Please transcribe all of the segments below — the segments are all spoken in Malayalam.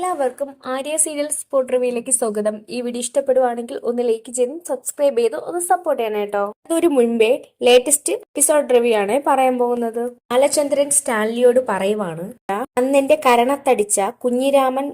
എല്ലാവർക്കും ആര്യ സീരിയൽ സ്പോട്ട് റിവ്യൂയിലേക്ക് സ്വാഗതം. ഈ വീഡിയോ ഇഷ്ടപ്പെടുവാണെങ്കിൽ ഒന്ന് ലൈക്ക് ചെയ്തും സബ്സ്ക്രൈബ് ചെയ്ത് ഒന്ന് സപ്പോർട്ട് ചെയ്യണം കേട്ടോ. അതൊരു മുൻപേ ലേറ്റസ്റ്റ് എപ്പിസോഡ് റിവ്യൂ ആണ് പറയാൻ പോകുന്നത്. ബാലചന്ദ്രൻ സ്റ്റാൻലിയോട് പറയുവാണ്, അന്ന് എന്റെ കരണത്തടിച്ച കുഞ്ഞിരാമൻ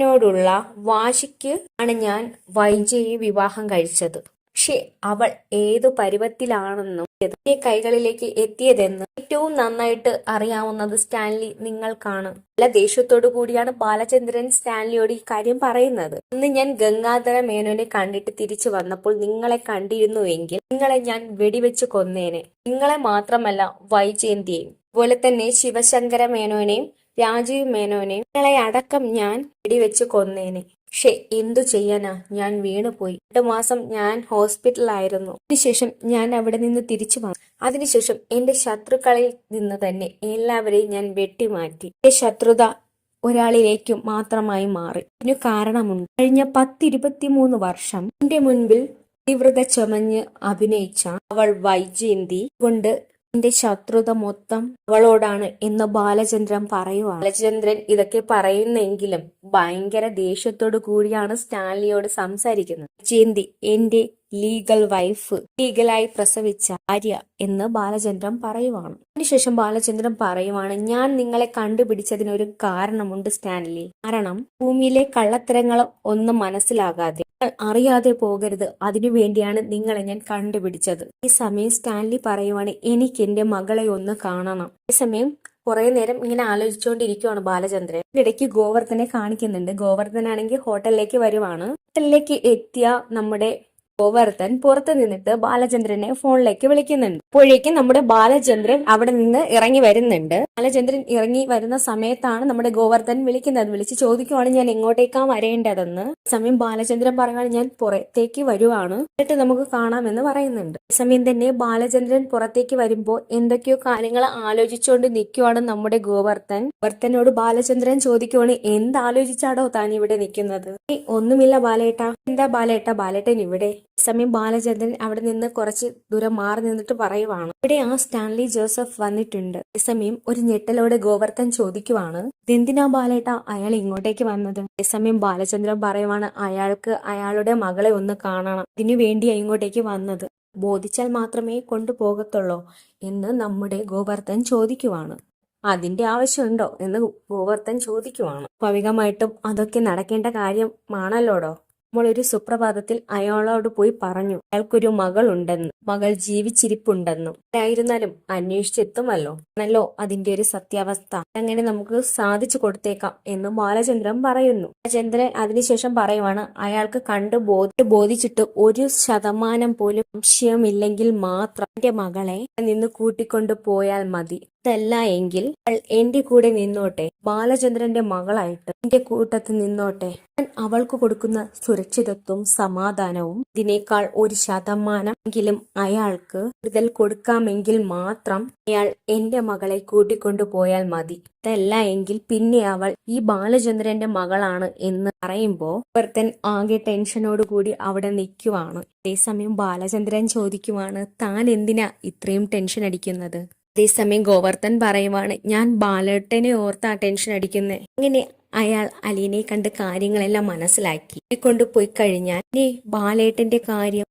നോടുള്ള വാശിക്ക് ആണ് ഞാൻ വൈജയെ വിവാഹം കഴിച്ചത്. പക്ഷെ അവൾ ഏതു പരുവത്തിലാണെന്നും എന്റെ കൈകളിലേക്ക് എത്തിയതെന്ന് ഏറ്റവും നന്നായിട്ട് അറിയാവുന്നത് സ്റ്റാൻലി നിങ്ങൾക്കാണ്. നല്ല ദേഷ്യത്തോടു കൂടിയാണ് ബാലചന്ദ്രൻ സ്റ്റാൻലിയോട് ഈ കാര്യം പറയുന്നത്. ഇന്ന് ഞാൻ ഗംഗാധര മേനോനെ കണ്ടിട്ട് തിരിച്ചു വന്നപ്പോൾ നിങ്ങളെ കണ്ടിരുന്നുവെങ്കിൽ നിങ്ങളെ ഞാൻ വെടിവെച്ച് കൊന്നേനെ. നിങ്ങളെ മാത്രമല്ല വൈജയന്തിയെയും, അതുപോലെ തന്നെ ശിവശങ്കര മേനോനെയും രാജീവ് മേനോനെയും നിങ്ങളെ അടക്കം ഞാൻ വെടിവെച്ച് കൊന്നേനെ. പക്ഷെ എന്തു ചെയ്യാനാ, ഞാൻ വീണുപോയി. 2 മാസം ഞാൻ ഹോസ്പിറ്റലായിരുന്നു. അതിനുശേഷം ഞാൻ അവിടെ നിന്ന് തിരിച്ചു വന്നു. അതിനുശേഷം എന്റെ ശത്രുക്കളിൽ നിന്ന് തന്നെ എല്ലാവരെയും ഞാൻ വെട്ടിമാറ്റി. എന്റെ ശത്രുത ഒരാളിലേക്ക് മാത്രമായി മാറി. ഇതിനു കാരണമുണ്ട്. കഴിഞ്ഞ 10-23 വർഷം എന്റെ മുൻപിൽ തീവ്രത ചുമഞ്ഞ് അഭിനയിച്ച അവൾ വൈജയന്തി കൊണ്ട് എന്റെ ശത്രുത മൊത്തം അവളോടാണ് എന്ന് ബാലചന്ദ്രൻ പറയുക. ബാലചന്ദ്രൻ ഇതൊക്കെ പറയുന്നെങ്കിലും ഭയങ്കര ദേഷ്യത്തോടു കൂടിയാണ് സ്റ്റാൻലിയോട് സംസാരിക്കുന്നത്. വൈജയന്തി എന്റെ ലീഗൽ വൈഫ്, ലീഗലായി പ്രസവിച്ച ഭാര്യ എന്ന് ബാലചന്ദ്രൻ പറയുവാണ്. അതിനുശേഷം ബാലചന്ദ്രൻ പറയുവാണ്, ഞാൻ നിങ്ങളെ കണ്ടുപിടിച്ചതിനൊരു കാരണമുണ്ട് സ്റ്റാൻലി. കാരണം ഭൂമിയിലെ കള്ളത്തരങ്ങൾ ഒന്നും മനസ്സിലാകാതെ അറിയാതെ പോകരുത്, അതിനുവേണ്ടിയാണ് നിങ്ങളെ ഞാൻ കണ്ടുപിടിച്ചത്. ഈ സമയം സ്റ്റാൻലി പറയുവാണ്, എനിക്ക് എന്റെ മകളെ ഒന്ന് കാണണം. ഈ സമയം കുറെ നേരം ഇങ്ങനെ ആലോചിച്ചുകൊണ്ടിരിക്കുവാണ് ബാലചന്ദ്രൻ. ഇതിനിടയ്ക്ക് ഗോവർദ്ധനെ കാണിക്കുന്നുണ്ട്. ഗോവർദ്ധനാണെങ്കിൽ ഹോട്ടലിലേക്ക് വരുവാണ്. ഹോട്ടലിലേക്ക് എത്തിയ നമ്മുടെ ഗോവർദ്ധൻ പുറത്തു നിന്നിട്ട് ബാലചന്ദ്രനെ ഫോണിലേക്ക് വിളിക്കുന്നുണ്ട്. അപ്പോഴേക്കും നമ്മുടെ ബാലചന്ദ്രൻ അവിടെ നിന്ന് ഇറങ്ങി വരുന്നുണ്ട്. ബാലചന്ദ്രൻ ഇറങ്ങി വരുന്ന സമയത്താണ് നമ്മുടെ ഗോവർദ്ധൻ വിളിക്കുന്നത്. വിളിച്ച് ചോദിക്കുവാണ്, ഞാൻ എങ്ങോട്ടേക്കാ വരേണ്ടതെന്ന്. സമയം ബാലചന്ദ്രൻ പറയുകയാണ്, ഞാൻ പുറത്തേക്ക് വരുവാണ്, എന്നിട്ട് നമുക്ക് കാണാമെന്ന് പറയുന്നുണ്ട്. ഈ സമയം തന്നെ ബാലചന്ദ്രൻ പുറത്തേക്ക് വരുമ്പോൾ എന്തൊക്കെയോ കാര്യങ്ങൾ ആലോചിച്ചുകൊണ്ട് നിൽക്കുവാണ് നമ്മുടെ ഗോവർദ്ധൻ. ഗോവർദ്ധനോട് ബാലചന്ദ്രൻ ചോദിക്കുവാണ്, എന്താലോചിച്ചാടോ താൻ ഇവിടെ നിൽക്കുന്നത്? ഒന്നുമില്ല ബാലേട്ട. എന്താ ബാലേട്ട? ബാലേട്ടൻ ഇവിടെ. ഈ സമയം ബാലചന്ദ്രൻ അവിടെ നിന്ന് കുറച്ച് ദൂരം മാറി നിന്നിട്ട് പറയുവാണ്, ഇവിടെ ആ സ്റ്റാൻലി ജോസഫ് വന്നിട്ടുണ്ട്. ഈ സമയം ഒരു ഞെട്ടലോടെ ഗോവർദ്ധൻ ചോദിക്കുവാണ്, ഇതെന്തിനാ ബാലേട്ട അയാൾ ഇങ്ങോട്ടേക്ക് വന്നത്? ഈ സമയം ബാലചന്ദ്രൻ പറയുവാണ്, അയാൾക്ക് അയാളുടെ മകളെ ഒന്ന് കാണണം, ഇതിനു വേണ്ടിയാ ഇങ്ങോട്ടേക്ക് വന്നത്. ബോധിച്ചാൽ മാത്രമേ കൊണ്ടുപോകത്തുള്ളൂ എന്ന് നമ്മുടെ ഗോവർദ്ധൻ ചോദിക്കുവാണ്. അതിന്റെ ആവശ്യമുണ്ടോ എന്ന് ഗോവർദ്ധൻ ചോദിക്കുവാണ്. സ്വാഭാവികമായിട്ടും അതൊക്കെ നടക്കേണ്ട കാര്യമാണല്ലോടോ. നമ്മളൊരു സുപ്രഭാതത്തിൽ അയാളോട് പോയി പറഞ്ഞു, അയാൾക്കൊരു മകൾ ഉണ്ടെന്ന്, മകൾ ജീവിച്ചിരിപ്പുണ്ടെന്നും. ആയിരുന്നാലും അന്വേഷിച്ചെത്തുമല്ലോ ആണല്ലോ അതിന്റെ ഒരു സത്യാവസ്ഥ. അങ്ങനെ നമുക്ക് സാധിച്ചു കൊടുത്തേക്കാം എന്ന് ബാലചന്ദ്രൻ പറയുന്നു. ബാലചന്ദ്രൻ അതിനുശേഷം പറയുവാണ്, അയാൾക്ക് ബോധിച്ചിട്ട് 1% പോലും സംശയമില്ലെങ്കിൽ മാത്രം എന്റെ മകളെ നിന്ന് കൂട്ടിക്കൊണ്ടു പോയാൽ മതി. അതല്ല എങ്കിൽ എന്റെ കൂടെ നിന്നോട്ടെ, ബാലചന്ദ്രന്റെ മകളായിട്ട് എന്റെ കൂട്ടത്തിൽ നിന്നോട്ടെ. ഞാൻ അവൾക്ക് കൊടുക്കുന്ന സുരക്ഷിതത്വവും സമാധാനവും ഇതിനേക്കാൾ 1% എങ്കിലും അയാൾക്ക് കൂടുതൽ കൊടുക്കാമെങ്കിൽ മാത്രം അയാൾ എന്റെ മകളെ കൂട്ടിക്കൊണ്ടു പോയാൽ മതി. അതല്ല എങ്കിൽ പിന്നെ അവൾ ഈ ബാലചന്ദ്രന്റെ മകളാണ് എന്ന് പറയുമ്പോ ഭർത്തൻ ആകെ ടെൻഷനോട് കൂടി അവിടെ നിൽക്കുവാണ്. അതേസമയം ബാലചന്ദ്രൻ ചോദിക്കുവാണ്, താൻ എന്തിനാ ഇത്രയും ടെൻഷൻ അടിക്കുന്നത്? അതേസമയം ഗോവർദ്ധൻ പറയുവാണ്, ഞാൻ ബാലേട്ടനെ ഓർത്താ ടെൻഷൻ അടിക്കുന്നേ. അങ്ങനെ അയാൾ അലീനെ കണ്ട് കാര്യങ്ങളെല്ലാം മനസ്സിലാക്കി കൊണ്ടുപോയി കഴിഞ്ഞാൽ ഇനി ബാലേട്ടന്റെ കാര്യം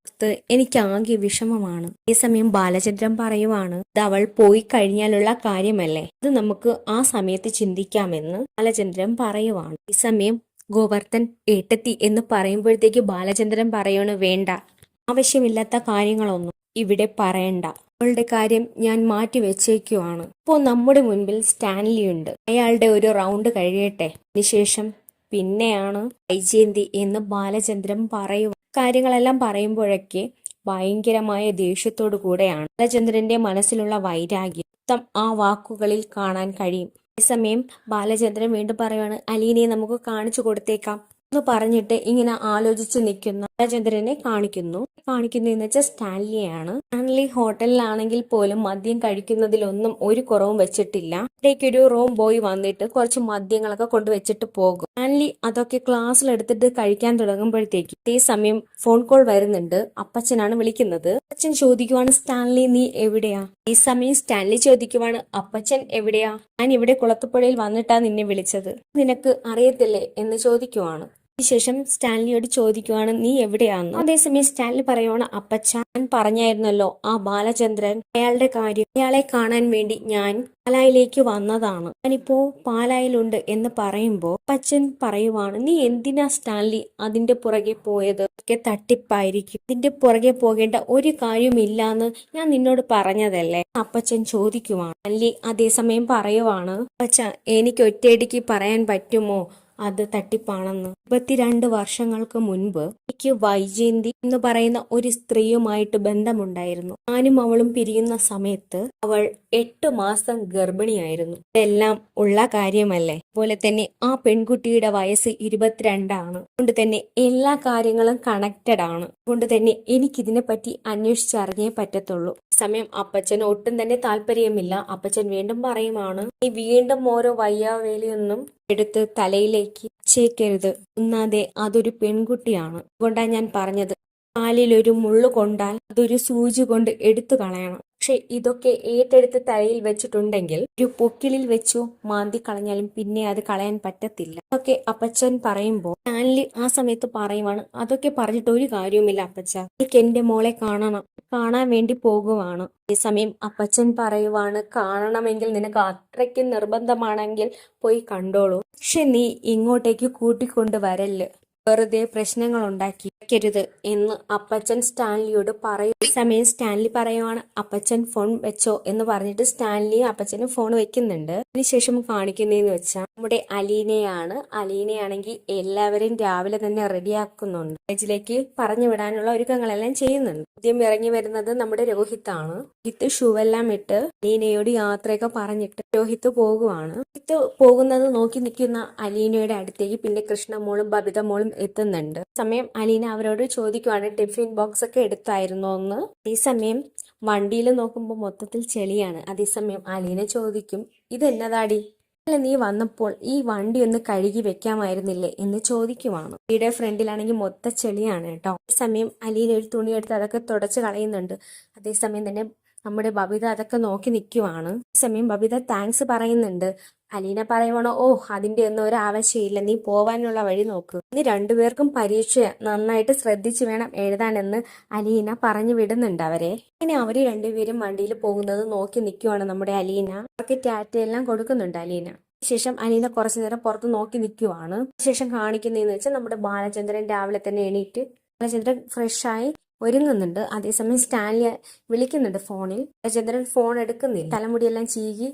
എനിക്കാകെ വിഷമമാണ്. അതേസമയം ബാലചന്ദ്രൻ പറയുവാണ്, ഇത് അവൾ പോയി കഴിഞ്ഞാലുള്ള കാര്യമല്ലേ, അത് നമുക്ക് ആ സമയത്ത് ചിന്തിക്കാമെന്ന് ബാലചന്ദ്രൻ പറയുവാണ്. ഈ സമയം ഗോവർദ്ധൻ ഏട്ടത്തി എന്ന് പറയുമ്പോഴത്തേക്ക് ബാലചന്ദ്രൻ പറയണു, വേണ്ട, ആവശ്യമില്ലാത്ത കാര്യങ്ങളൊന്നും ഇവിടെ പറയണ്ട, അവളുടെ കാര്യം ഞാൻ മാറ്റി വെച്ചേക്കുവാണ്. ഇപ്പോൾ നമ്മുടെ മുൻപിൽ സ്റ്റാൻലി ഉണ്ട്, അയാളുടെ ഒരു റൗണ്ട് കഴിയട്ടെ, അതിനുശേഷം പിന്നെയാണ് വൈജയന്തി എന്ന് ബാലചന്ദ്രൻ പറയുക. കാര്യങ്ങളെല്ലാം പറയുമ്പോഴൊക്കെ ഭയങ്കരമായ ദേഷ്യത്തോടു കൂടെയാണ്. ബാലചന്ദ്രന്റെ മനസ്സിലുള്ള വൈരാഗ്യം ആ വാക്കുകളിൽ കാണാൻ കഴിയും. അതേസമയം ബാലചന്ദ്രൻ വീണ്ടും പറയുവാണ്, അലീനയെ നമുക്ക് കാണിച്ചു കൊടുത്തേക്കാം എന്ന് പറഞ്ഞിട്ട് ഇങ്ങനെ ആലോചിച്ച് നിൽക്കുന്ന ബാലചന്ദ്രനെ കാണിക്കുന്നു എന്ന് വെച്ചാൽ സ്റ്റാൻലിയാണ്. സ്റ്റാൻലി ഹോട്ടലിലാണെങ്കിൽ പോലും മദ്യം കഴിക്കുന്നതിലൊന്നും ഒരു കുറവും വെച്ചിട്ടില്ല. ഇടയ്ക്കൊരു റൂം ബോയ് വന്നിട്ട് കുറച്ച് മദ്യങ്ങളൊക്കെ കൊണ്ടുവച്ചിട്ട് പോകും. സ്റ്റാൻലി അതൊക്കെ ക്ലാസ്സിലെടുത്തിട്ട് കഴിക്കാൻ തുടങ്ങുമ്പോഴത്തേക്ക് ഈ സമയം ഫോൺ കോൾ വരുന്നുണ്ട്. അപ്പച്ചനാണ് വിളിക്കുന്നത്. അപ്പച്ചൻ ചോദിക്കുവാണ്, സ്റ്റാൻലി നീ എവിടെയാ? ഈ സമയം സ്റ്റാൻലി ചോദിക്കുവാണ്, അപ്പച്ചൻ എവിടെയാ? ഞാൻ ഇവിടെ കുളത്തുപുഴയിൽ വന്നിട്ടാ നിന്നെ വിളിച്ചത്, നിനക്ക് അറിയത്തില്ലേ എന്ന് ചോദിക്കുവാണ്. ശേഷം സ്റ്റാൻലിയോട് ചോദിക്കുവാണ്, നീ എവിടെയാന്ന്? അതേസമയം സ്റ്റാൻലി പറയുവാണ്, അപ്പച്ച ഞാൻ പറഞ്ഞായിരുന്നല്ലോ ആ ബാലചന്ദ്രൻ, അയാളുടെ കാര്യം, അയാളെ കാണാൻ വേണ്ടി ഞാൻ പാലായിലേക്ക് വന്നതാണ്, ഞാനിപ്പോ പാലായിലുണ്ട് എന്ന് പറയുമ്പോ അപ്പച്ചൻ പറയുവാണ്, നീ എന്തിനാ സ്റ്റാൻലി അതിന്റെ പുറകെ പോയത്? ഒക്കെ തട്ടിപ്പായിരിക്കും, ഇതിന്റെ പുറകെ പോകേണ്ട ഒരു കാര്യമില്ലാന്ന് ഞാൻ നിന്നോട് പറഞ്ഞതല്ലേ? അപ്പച്ചൻ ചോദിക്കുവാണ്. സ്റ്റാൻലി അതേസമയം പറയുവാണ്, അപ്പച്ച എനിക്ക് ഒറ്റയടിക്ക് പറയാൻ പറ്റുമോ അത് തട്ടിപ്പാണെന്ന്? 22 വർഷങ്ങൾക്ക് മുൻപ് എനിക്ക് വൈജയന്തി എന്ന് പറയുന്ന ഒരു സ്ത്രീയുമായിട്ട് ബന്ധമുണ്ടായിരുന്നു. ഞാനും അവളും പിരിയുന്ന സമയത്ത് അവൾ 8 മാസം ഗർഭിണിയായിരുന്നു. ഇതെല്ലാം ഉള്ള കാര്യമല്ലേ? അതുപോലെ തന്നെ ആ പെൺകുട്ടിയുടെ വയസ്സ് 22 ആണ്. അതുകൊണ്ട് തന്നെ എല്ലാ കാര്യങ്ങളും കണക്റ്റഡ് ആണ്. അതുകൊണ്ട് തന്നെ എനിക്കിതിനെ പറ്റി അന്വേഷിച്ചറിഞ്ഞേ പറ്റത്തുള്ളൂ. സമയം അപ്പച്ചന് ഒട്ടും തന്നെ താല്പര്യമില്ല. അപ്പച്ചൻ വീണ്ടും പറയുമാണ്, നീ വീണ്ടും ഓരോ വയ്യാവേലിയൊന്നും എടുത്ത് തലയിലേക്ക് ചേക്കരുത്. ഒന്നാതെ അതൊരു പെൺകുട്ടിയാണ്. അതുകൊണ്ടാണ് ഞാൻ പറഞ്ഞത്, കാലിലൊരു മുള്ളു കൊണ്ടാൽ അതൊരു സൂചി കൊണ്ട് എടുത്തു കളയണം. പക്ഷെ ഇതൊക്കെ ഏറ്റെടുത്ത് തലയിൽ വെച്ചിട്ടുണ്ടെങ്കിൽ ഒരു പൊക്കിളിൽ വെച്ചു മാന്തി കളഞ്ഞാലും പിന്നെ അത് കളയാൻ പറ്റത്തില്ല. അതൊക്കെ അപ്പച്ചൻ പറയുമ്പോ സ്റ്റാൻലി ആ സമയത്ത് പറയുവാണ്, അതൊക്കെ പറഞ്ഞിട്ട് ഒരു കാര്യവുമില്ല അപ്പച്ച, എനിക്ക് എന്റെ മോളെ കാണാൻ വേണ്ടി പോകുവാണ്. അതേസമയം അപ്പച്ചൻ പറയുവാണ്, കാണണമെങ്കിൽ നിനക്ക് അത്രയ്ക്ക് നിർബന്ധമാണെങ്കിൽ പോയി കണ്ടോളൂ, പക്ഷെ നീ ഇങ്ങോട്ടേക്ക് കൂട്ടിക്കൊണ്ട് വരല്ല്, വെറുതെ പ്രശ്നങ്ങൾ ഉണ്ടാക്കിക്കരുത് എന്ന് അപ്പച്ചൻ സ്റ്റാൻലിയോട് പറയും. ഈ സമയം സ്റ്റാൻലി പറയുവാണ്, അപ്പച്ചൻ ഫോൺ വെച്ചോ എന്ന് പറഞ്ഞിട്ട് സ്റ്റാൻലിയും അപ്പച്ചനും ഫോൺ വെക്കുന്നുണ്ട്. അതിനുശേഷം കാണിക്കുന്നതെന്ന് വെച്ചാൽ നമ്മുടെ അലീനയാണ്. അലീനയാണെങ്കിൽ എല്ലാവരെയും രാവിലെ തന്നെ റെഡിയാക്കുന്നുണ്ട്, കോളേജിലേക്ക് പറഞ്ഞു വിടാനുള്ള ഒരുക്കങ്ങളെല്ലാം ചെയ്യുന്നുണ്ട്. ആദ്യം ഇറങ്ങി വരുന്നത് നമ്മുടെ രോഹിത്താണ്. രോഹിത്ത് ഷൂവെല്ലാം ഇട്ട് അലീനയോട് യാത്രയൊക്കെ പറഞ്ഞിട്ട് രോഹിത്ത് പോകുവാണ്. രോഹിത്ത് പോകുന്നത് നോക്കി നിൽക്കുന്ന അലീനയുടെ അടുത്തേക്ക് പിന്നെ കൃഷ്ണമോളും ബബിത മോളും എത്തുന്നുണ്ട്. സമയം അലീന അവരോട് ചോദിക്കുവാണ്, ടിഫിൻ ബോക്സ് ഒക്കെ എടുത്തായിരുന്നോ എന്ന്. ഈ സമയം വണ്ടിയിൽ നോക്കുമ്പോൾ മൊത്തത്തിൽ ചെളിയാണ്. അതേസമയം അലീന ചോദിക്കും, ഇതെന്നതാടി, അല്ല നീ വന്നപ്പോൾ ഈ വണ്ടി ഒന്ന് കഴുകി വെക്കാമായിരുന്നില്ലേ എന്ന് ചോദിക്കുവാണ്. വണ്ടിയുടെ ഫ്രണ്ടിലാണെങ്കിൽ മൊത്ത ചെളിയാണ് കേട്ടോ. ഈ സമയം അലീന ഒരു തുണി എടുത്ത് അതൊക്കെ തുടച്ച് കളയുന്നുണ്ട്. അതേസമയം തന്നെ നമ്മുടെ ബബിത അതൊക്കെ നോക്കി നിൽക്കുവാണ്. ഈ സമയം ബബിത താങ്ക്സ് പറയുന്നുണ്ട്. അലീന പറയുവാണോ, ഓ അതിന്റെ ഒന്നും ഒരു ആവശ്യമില്ല, നീ പോവാനുള്ള വഴി നോക്ക്, ഇനി രണ്ടുപേർക്കും പരീക്ഷ നന്നായിട്ട് ശ്രദ്ധിച്ചു വേണം എഴുതാനെന്ന് അലീന പറഞ്ഞു വിടുന്നുണ്ട് അവരെ. ഇങ്ങനെ അവര് രണ്ടുപേരും വണ്ടിയിൽ പോകുന്നത് നോക്കി നിൽക്കുവാണ് നമ്മുടെ അലീന. അവർക്ക് ടാറ്റയെല്ലാം കൊടുക്കുന്നുണ്ട് അലീന. ശേഷം അലീന കുറച്ചു നേരം പുറത്ത് നോക്കി നിൽക്കുവാണ്. ശേഷം കാണിക്കുന്നതെന്ന് വെച്ചാൽ നമ്മുടെ ബാലചന്ദ്രൻ രാവിലെ തന്നെ എണീറ്റ് ബാലചന്ദ്രൻ ഫ്രഷായി ഒരുങ്ങുന്നുണ്ട്. അതേസമയം സ്റ്റാൻലി വിളിക്കുന്നുണ്ട് ഫോണിൽ. ബാലചന്ദ്രൻ ഫോൺ എടുക്കുന്നില്ല, തലമുടിയെല്ലാം ചീകി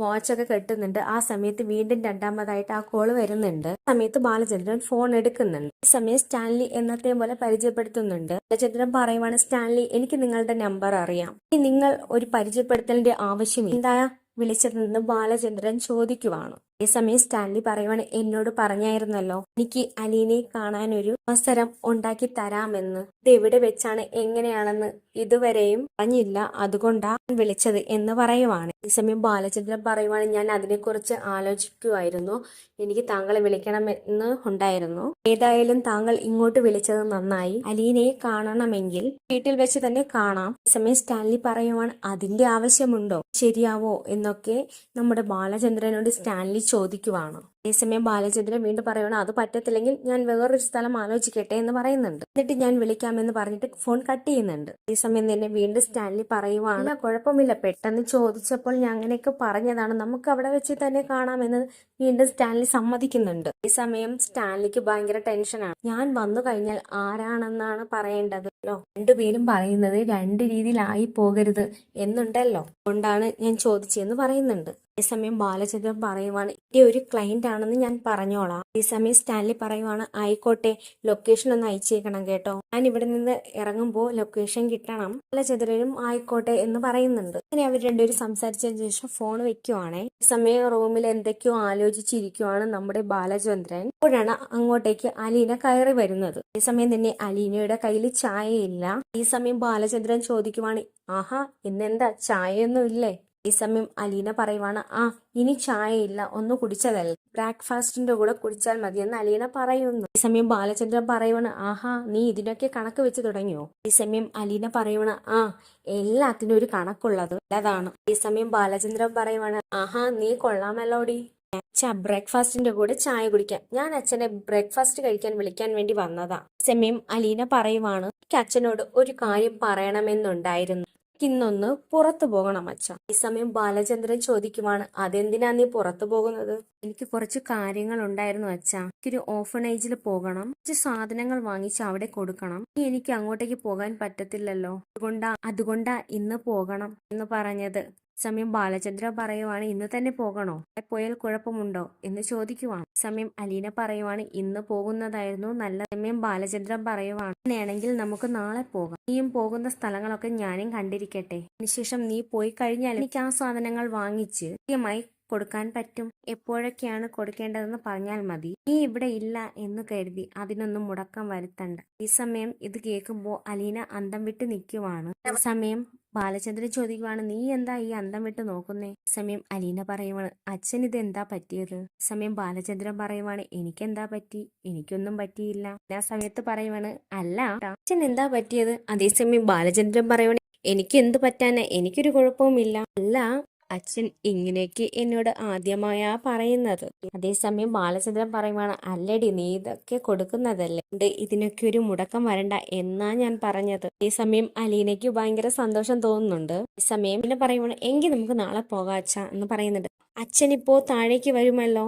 വാച്ചൊക്കെ കെട്ടുന്നുണ്ട്. ആ സമയത്ത് വീണ്ടും രണ്ടാമതായിട്ട് ആ കോള് വരുന്നുണ്ട്. ആ സമയത്ത് ബാലചന്ദ്രൻ ഫോൺ എടുക്കുന്നുണ്ട്. ഈ സമയം സ്റ്റാൻലി എന്നത്തെ പോലെ പരിചയപ്പെടുത്തുന്നുണ്ട്. ബാലചന്ദ്രൻ പറയുവാണ്, സ്റ്റാൻലി എനിക്ക് നിങ്ങളുടെ നമ്പർ അറിയാം, നിങ്ങൾ ഒരു പരിചയപ്പെടുത്തലിന്റെ ആവശ്യമില്ല, എന്താ വിളിച്ചതെന്ന് ബാലചന്ദ്രൻ ചോദിക്കുവാണ്. ഈ സമയം സ്റ്റാൻലി പറയുവാണ്, എന്നോട് പറഞ്ഞായിരുന്നല്ലോ എനിക്ക് അലീനയെ കാണാനൊരു അവസരം ഉണ്ടാക്കി തരാമെന്ന്, ഇത് എവിടെ വെച്ചാണ് എങ്ങനെയാണെന്ന് ഇതുവരെയും പറഞ്ഞില്ല, അതുകൊണ്ടാണ് വിളിച്ചത് എന്ന് പറയുവാണ്. ഈ സമയം ബാലചന്ദ്രൻ പറയുവാണ്, ഞാൻ അതിനെക്കുറിച്ച് ആലോചിക്കുമായിരുന്നു, എനിക്ക് താങ്കളെ വിളിക്കണമെന്ന് ഉണ്ടായിരുന്നു, ഏതായാലും താങ്കൾ ഇങ്ങോട്ട് വിളിച്ചത് നന്നായി, അലീനയെ കാണണമെങ്കിൽ വീട്ടിൽ വെച്ച് തന്നെ കാണാം. ഈ സമയം സ്റ്റാൻലി പറയുവാണ്, അതിന്റെ ആവശ്യമുണ്ടോ, ശരിയാവോ എന്നൊക്കെ നമ്മുടെ ബാലചന്ദ്രനോട് സ്റ്റാൻലി ചോദിക്കുവാണ്. അതേസമയം ബാലചന്ദ്രൻ വീണ്ടും പറയുവാണ്, അത് പറ്റത്തില്ലെങ്കിൽ ഞാൻ വേറൊരു സ്ഥലം ആലോചിക്കട്ടെ എന്ന് പറയുന്നുണ്ട്. എന്നിട്ട് ഞാൻ വിളിക്കാമെന്ന് പറഞ്ഞിട്ട് ഫോൺ കട്ട് ചെയ്യുന്നുണ്ട്. അതേസമയം തന്നെ വീണ്ടും സ്റ്റാൻലി പറയുവാണ്, കുഴപ്പമില്ല, പെട്ടെന്ന് ചോദിച്ചപ്പോൾ ഞാൻ അങ്ങനെയൊക്കെ പറഞ്ഞതാണ്, നമുക്ക് അവിടെ വെച്ച് തന്നെ കാണാമെന്ന് വീണ്ടും സ്റ്റാൻലി സമ്മതിക്കുന്നുണ്ട്. ഈ സമയം സ്റ്റാൻലിക്ക് ഭയങ്കര ടെൻഷനാണ്. ഞാൻ വന്നു കഴിഞ്ഞാൽ ആരാണെന്നാണ് പറയേണ്ടതല്ലോ, രണ്ടുപേരും പറയുന്നത് രണ്ട് രീതിയിലായി പോകരുത് എന്നുണ്ടല്ലോ, അതുകൊണ്ടാണ് ഞാൻ ചോദിച്ചതെന്ന് പറയുന്നുണ്ട്. അതേസമയം ബാലചന്ദ്രൻ പറയുവാണ്, എന്റെ ഒരു ക്ലയന്റ് ആണെന്ന് ഞാൻ പറഞ്ഞോളാം. ഈ സമയം സ്റ്റാൻലി പറയുവാണ്, ആയിക്കോട്ടെ, ലൊക്കേഷൻ ഒന്ന് അയച്ചേക്കണം കേട്ടോ. ഞാൻ ഇവിടെ നിന്ന് ഇറങ്ങുമ്പോൾ ലൊക്കേഷൻ കിട്ടണം. ബാലചന്ദ്രനും ആയിക്കോട്ടെ എന്ന് പറയുന്നുണ്ട്. അങ്ങനെ അവർ രണ്ടുപേരും സംസാരിച്ചതിന് ശേഷം ഫോൺ വെക്കുവാണേ. ഈ സമയം റൂമിൽ എന്തൊക്കെയോ ആലോചിച്ചിരിക്കുവാണ് നമ്മുടെ ബാലചന്ദ്രൻ. അപ്പോഴാണ് അങ്ങോട്ടേക്ക് അലീന കയറി വരുന്നത്. ഈ സമയം തന്നെ അലീനയുടെ കയ്യിൽ ചായയില്ല. ഈ സമയം ബാലചന്ദ്രൻ ചോദിക്കുവാണ്, ആഹാ, ഇന്നെന്താ ചായയൊന്നും ഇല്ലേ? ഈ സമയം അലീന പറയുവാണ്, ഇനി ചായയില്ല, ഒന്ന് കുടിച്ചതല്ലേ, ബ്രേക്ക്ഫാസ്റ്റിന്റെ കൂടെ കുടിച്ചാൽ മതിയെന്ന് അലീന പറയുന്നു. ഈ സമയം ബാലചന്ദ്രൻ പറയുവാണ്, ആഹാ, നീ ഇതിനൊക്കെ കണക്ക് വെച്ച് തുടങ്ങിയോ? ഈ സമയം അലീന പറയുവാണ്, എല്ലാത്തിനും ഒരു കണക്കുള്ളത് അതാണ്. ഈ സമയം ബാലചന്ദ്രൻ പറയുവാണ്, ആഹാ, നീ കൊള്ളാമല്ലോടി. ബ്രേക്ക്ഫാസ്റ്റിന്റെ കൂടെ ചായ കുടിക്കാം. ഞാൻ അച്ഛനെ ബ്രേക്ക്ഫാസ്റ്റ് കഴിക്കാൻ വിളിക്കാൻ വേണ്ടി വന്നതാ. ഈ സമയം അലീന പറയുവാണ്, എനിക്ക് അച്ഛനോട് ഒരു കാര്യം പറയണമെന്നുണ്ടായിരുന്നു. ഇന്നൊന്ന് പുറത്തു പോകണം അച്ഛ. ഈ സമയം ബാലചന്ദ്രൻ ചോദിക്കുവാണ്, അതെന്തിനാ നീ പുറത്തു പോകുന്നത്? എനിക്ക് കുറച്ച് കാര്യങ്ങൾ ഉണ്ടായിരുന്നു അച്ഛ. എനിക്കൊരു ഓർഫനേജിൽ പോകണം, കുറച്ച് സാധനങ്ങൾ വാങ്ങിച്ച് അവിടെ കൊടുക്കണം. ഇനി എനിക്ക് അങ്ങോട്ടേക്ക് പോകാൻ പറ്റത്തില്ലല്ലോ, അതുകൊണ്ടാ ഇന്ന് പോകണം എന്ന് പറഞ്ഞത്. സമയം ബാലചന്ദ്രൻ പറയുവാണ്, ഇന്ന് തന്നെ പോകണോ? പോയാൽ കുഴപ്പമുണ്ടോ എന്ന് ചോദിക്കുവാണ്. സമയം അലീന പറയുവാണ്, ഇന്ന് പോകുന്നതായിരുന്നു നല്ല. സമയം ബാലചന്ദ്രൻ പറയുവാണ്, അങ്ങനെയാണെങ്കിൽ നമുക്ക് നാളെ പോകാം. നീയും പോകുന്ന സ്ഥലങ്ങളൊക്കെ ഞാനും കണ്ടിരിക്കട്ടെ. അതിനുശേഷം നീ പോയി കഴിഞ്ഞാൽ എനിക്ക് ആ സാധനങ്ങൾ വാങ്ങിച്ച് കൃത്യമായി കൊടുക്കാൻ പറ്റും. എപ്പോഴൊക്കെയാണ് കൊടുക്കേണ്ടതെന്ന് പറഞ്ഞാൽ മതി. നീ ഇവിടെ ഇല്ല എന്ന് കരുതി അതിനൊന്നും മുടക്കം വരുത്തണ്ട. ഈ സമയം ഇത് കേൾക്കുമ്പോൾ അലീന അന്തം വിട്ട് നിൽക്കുവാണ്. സമയം ബാലചന്ദ്രൻ ചോദിക്കുവാണ്, നീ എന്താ ഈ അന്തം വിട്ട് നോക്കുന്നേ? സമയം അലീന പറയുവാണ്, അച്ഛൻ ഇത് എന്താ പറ്റിയത്? സമയം ബാലചന്ദ്രൻ പറയുവാണ്, എനിക്കെന്താ പറ്റി? എനിക്കൊന്നും പറ്റിയില്ല. ആ സമയത്ത് പറയുവാണ്, അല്ല അച്ഛൻ എന്താ പറ്റിയത്? അതേസമയം ബാലചന്ദ്രൻ പറയുവാണ്, എനിക്ക് എന്ത് പറ്റാനാ? എനിക്കൊരു കുഴപ്പവുമില്ല. അല്ല, അച്ഛൻ ഇങ്ങനെയൊക്കെ എന്നോട് ആദ്യമായാ പറയുന്നത്. അതേസമയം ബാലചന്ദ്രൻ പറയുവാണ്, അല്ലടി, നീ ഇതൊക്കെ കൊടുക്കുന്നതല്ലേ, ഇതിനൊക്കെ ഒരു മുടക്കം വരണ്ട എന്നാ ഞാൻ പറഞ്ഞത്. അതേസമയം അലീനയ്ക്ക് ഭയങ്കര സന്തോഷം തോന്നുന്നുണ്ട്. ഈ സമയം പിന്നെ പറയുവാണ്, എങ്കിൽ നമുക്ക് നാളെ പോകാം അച്ഛ എന്ന് പറയുന്നുണ്ട്. അച്ഛൻ ഇപ്പോ താഴേക്ക് വരുമല്ലോ?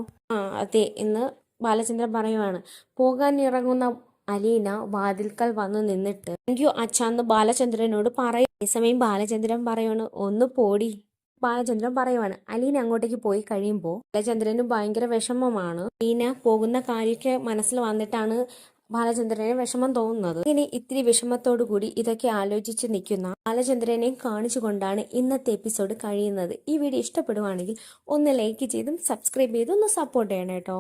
അതെ എന്ന് ബാലചന്ദ്രൻ പറയുവാണ്. പോകാൻ ഇറങ്ങുന്ന അലീന വാതിൽക്കൽ വന്നു നിന്നിട്ട്, താങ്ക് യു അച്ഛാന്ന് ബാലചന്ദ്രനോട് പറയും. ഈ സമയം ബാലചന്ദ്രൻ പറയുവാണ്, ഒന്ന് പോടി. ബാലചന്ദ്രൻ പറയുവാണ്. അലീന അങ്ങോട്ടേക്ക് പോയി കഴിയുമ്പോൾ ബാലചന്ദ്രന് ഭയങ്കര വിഷമമാണ്. അലീന പോകുന്ന കാര്യമൊക്കെ മനസ്സിൽ വന്നിട്ടാണ് ബാലചന്ദ്രന് വിഷമം തോന്നുന്നത്. ഇനി ഇത്തിരി വിഷമത്തോടു കൂടി ഇതൊക്കെ ആലോചിച്ച് നിൽക്കുന്ന ബാലചന്ദ്രനെ കാണിച്ചുകൊണ്ടാണ് ഇന്നത്തെ എപ്പിസോഡ് കഴിയുന്നത്. ഈ വീഡിയോ ഇഷ്ടപ്പെടുവാണെങ്കിൽ ഒന്ന് ലൈക്ക് ചെയ്തും സബ്സ്ക്രൈബ് ചെയ്തും ഒന്ന് സപ്പോർട്ട് ചെയ്യണം കേട്ടോ.